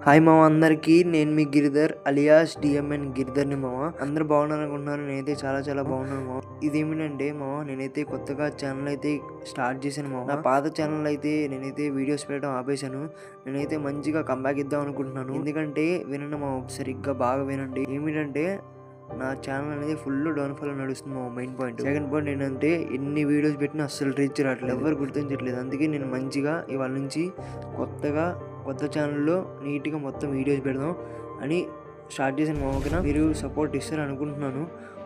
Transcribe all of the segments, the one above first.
Hi మామ అందరికీ, నేను మీ గిరిధర్ అలియాస్ డిఎంఎన్ గిరిధర్ని మామ. అందరూ బాగున్నారనుకుంటున్నారు. నేనైతే చాలా బాగున్నాను మామ. ఇదేమిటంటే మామ, నేనైతే కొత్తగా ఛానల్ అయితే స్టార్ట్ చేశాను మామ. నా పాత ఛానల్ అయితే నేనైతే వీడియోస్ పెట్టడం ఆపేశాను. నేనైతే మంచిగా కంబ్యాక్ ఇద్దాం అనుకుంటున్నాను. ఎందుకంటే వినండి మామ, సరిగ్గా బాగా వినండి. ఏమిటంటే నా ఛానల్ అనేది ఫుల్ డౌన్ఫాల్ నడుస్తుంది మా మెయిన్ పాయింట్. సెకండ్ పాయింట్ ఏంటంటే ఎన్ని వీడియోస్ పెట్టినా అస్సలు రీచ్ రావట్లేదు, ఎవరు గుర్తించట్లేదు. అందుకే నేను మంచిగా ఇవాళ నుంచి కొత్త ఛానల్లో నీట్గా మొత్తం వీడియోస్ పెడదాం అని స్టార్ట్ చేశాను మా. ఓకేనా, మీరు సపోర్ట్ ఇస్తారు అనుకుంటున్నాను.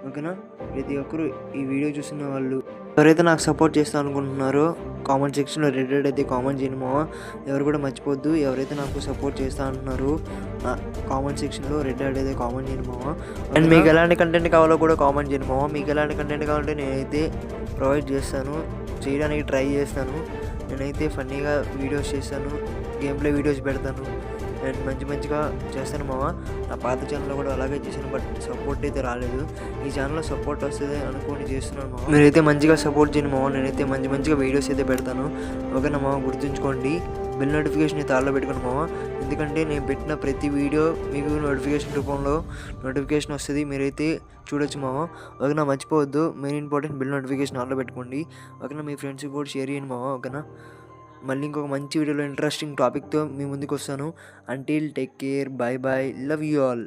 ఓకేనా, ప్రతి ఒక్కరు ఈ వీడియో చూసిన వాళ్ళు ఎవరైతే నాకు సపోర్ట్ చేస్తా అనుకుంటున్నారో కామెంట్ సెక్షన్లో రెడ్ అయితే కామెంట్ చేయండి మామ. ఎవరు కూడా మర్చిపోద్దు, ఎవరైతే నాకు సపోర్ట్ చేస్తా అంటున్నారో నా కామెంట్ సెక్షన్లో రెడ్ అయితే కామెంట్ చేయండి మామ. అండ్ మీకు ఎలాంటి కంటెంట్ కావాలో కూడా కామెంట్ చేయండి మామ. మీకు ఎలాంటి కంటెంట్ కావాలంటే నేనైతే ప్రొవైడ్ చేస్తాను, చేయడానికి ట్రై చేస్తాను. నేనైతే ఫన్నీగా వీడియోస్ చేస్తాను, గేమ్ ప్లే వీడియోస్ పెడతాను అండ్ మంచిగా చేస్తాను మామ. నా పాత ఛానల్లో కూడా అలాగే చేశాను, బట్ సపోర్ట్ అయితే రాలేదు. ఈ ఛానల్లో సపోర్ట్ వస్తుంది అనుకోని చేస్తున్నాను మామ. మీరైతే మంచిగా సపోర్ట్ చేయండి మామ. నేనైతే మంచిగా వీడియోస్ అయితే పెడతాను. ఓకేనా మామ, గుర్తుంచుకోండి. బెల్ నోటిఫికేషన్ అయితే ఆల్లో పెట్టుకోండి మామ. ఎందుకంటే నేను పెట్టిన ప్రతి వీడియో మీకు నోటిఫికేషన్ రూపంలో నోటిఫికేషన్ వస్తుంది, మీరైతే చూడొచ్చు మామ. ఓకేనా, మర్చిపోవద్దు, మెయిన్ ఇంపార్టెంట్ బెల్ నోటిఫికేషన్ ఆల్లో పెట్టుకోండి. ఓకేనా, మీ ఫ్రెండ్స్కి కూడా షేర్ చేయండి మామ. ఓకేనా, మళ్ళీ ఇంకొక మంచి వీడియోలో ఇంట్రెస్టింగ్ టాపిక్తో మీ ముందుకు వస్తాను. Until take care, by by, love you all.